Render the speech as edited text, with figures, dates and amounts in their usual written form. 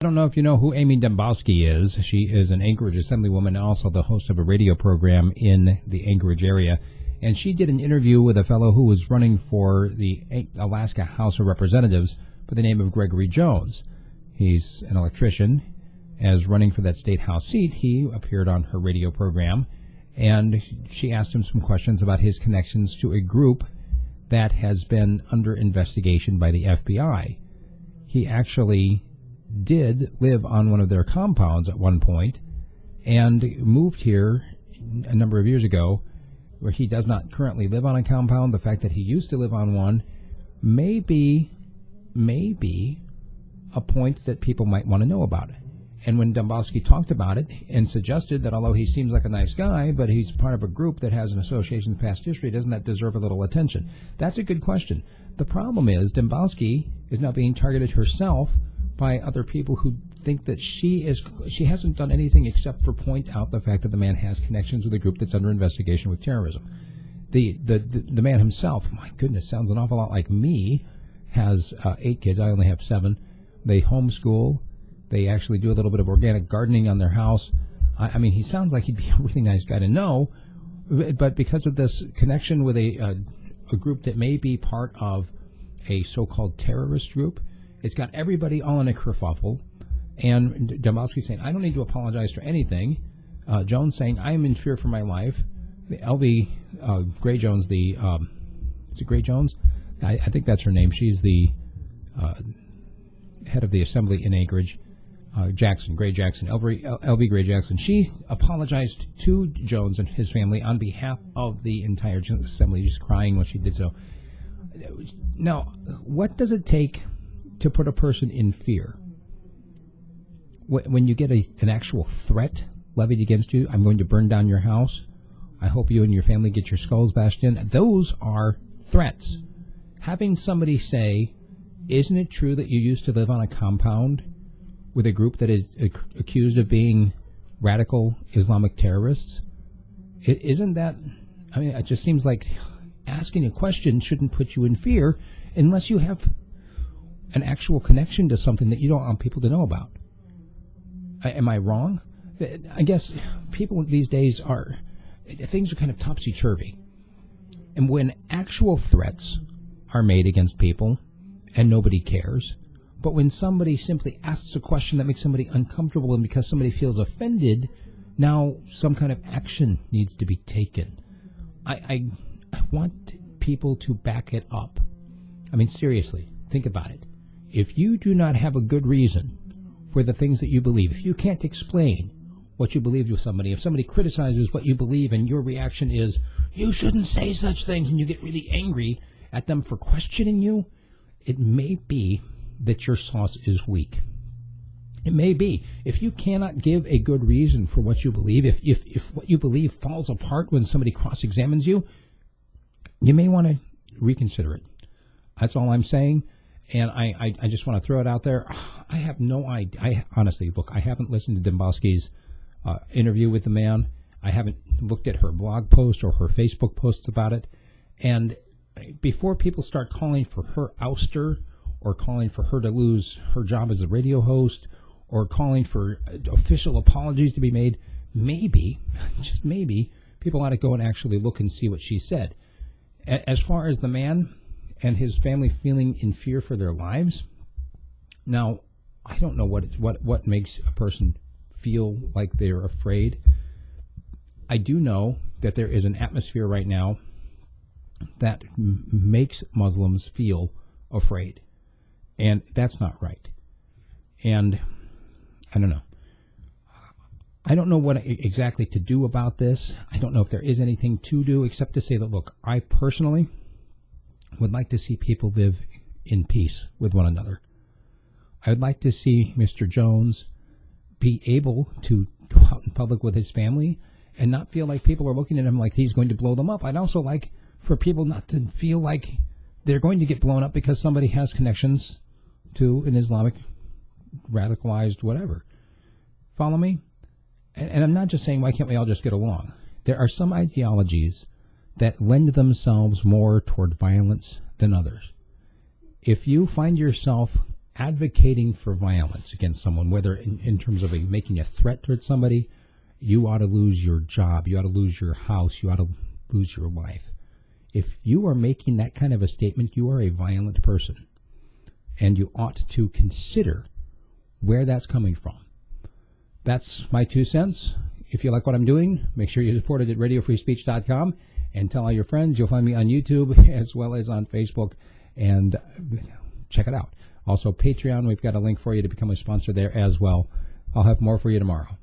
I don't know if you know who Amy Dembowski is. She is an Anchorage Assemblywoman and also the host of a radio program in the Anchorage area. And she did an interview with a fellow who was running for the Alaska House of Representatives by the name of Gregory Jones. He's an electrician. As running for that state house seat, he appeared on her radio program, and she asked him some questions about his connections to a group that has been under investigation by the FBI. He actually did live on one of their compounds at one point and moved here a number of years ago, where he does not currently live on a compound. The fact that he used to live on one may be a point that people might want to know about it. And when Dembowski talked about it and suggested that although he seems like a nice guy, but he's part of a group that has an association with past history, doesn't that deserve a little attention? That's a good question. The problem is Dembowski is now being targeted herself by other people who think that she hasn't done anything except for point out the fact that the man has connections with a group that's under investigation with terrorism. The man himself, my goodness, sounds an awful lot like me, has 8 kids. I only have 7. They homeschool. They actually do a little bit of organic gardening on their house. I mean, he sounds like he'd be a really nice guy to know, but because of this connection with a group that may be part of a so-called terrorist group, it's got everybody all in a kerfuffle. And Dembowski saying, I don't need to apologize for anything. Jones saying, I am in fear for my life. L.B. Gray Jones, is it Gray Jones? I think that's her name. She's the head of the assembly in Anchorage. Gray Jackson, L.B. Gray Jackson. She apologized to Jones and his family on behalf of the entire assembly, just crying when she did so. Now, what does it take to put a person in fear? When you get an actual threat levied against you, I'm going to burn down your house, I hope you and your family get your skulls bashed in, those are threats. Having somebody say, isn't it true that you used to live on a compound with a group that is accused of being radical Islamic terrorists? Isn't that, I mean, it just seems like asking a question shouldn't put you in fear unless you have an actual connection to something that you don't want people to know about. Am I wrong? I guess people these days things are kind of topsy-turvy. And when actual threats are made against people and nobody cares, but when somebody simply asks a question that makes somebody uncomfortable, and because somebody feels offended, now some kind of action needs to be taken. I want people to back it up. I mean, seriously, think about it. If you do not have a good reason for the things that you believe, if you can't explain what you believe to somebody, if somebody criticizes what you believe and your reaction is, you shouldn't say such things, and you get really angry at them for questioning you, it may be that your sauce is weak. It may be. If you cannot give a good reason for what you believe, if what you believe falls apart when somebody cross-examines you, you may want to reconsider it. That's all I'm saying. And I just want to throw it out there. I have no idea. Honestly, look, I haven't listened to Dembowski's interview with the man. I haven't looked at her blog post or her Facebook posts about it. And before people start calling for her ouster, or calling for her to lose her job as a radio host, or calling for official apologies to be made, maybe, just maybe, people ought to go and actually look and see what she said. As far as the man and his family feeling in fear for their lives, now, I don't know what makes a person feel like they're afraid. I do know that there is an atmosphere right now that makes Muslims feel afraid. And that's not right. And I don't know. I don't know what exactly to do about this. I don't know if there is anything to do except to say that, look, I personally would like to see people live in peace with one another. I would like to see Mr. Jones be able to go out in public with his family and not feel like people are looking at him like he's going to blow them up. I'd also like for people not to feel like they're going to get blown up because somebody has connections to an Islamic radicalized whatever. Follow me? And I'm not just saying, why can't we all just get along? There are some ideologies that lend themselves more toward violence than others. If you find yourself advocating for violence against someone, whether in terms of making a threat towards somebody, you ought to lose your job, you ought to lose your house, you ought to lose your life. If you are making that kind of a statement, you are a violent person, and you ought to consider where that's coming from. That's my 2 cents. If you like what I'm doing, make sure you support it at radiofreespeech.com and tell all your friends. You'll find me on YouTube as well as on Facebook, and check it out. Also, Patreon, we've got a link for you to become a sponsor there as well. I'll have more for you tomorrow.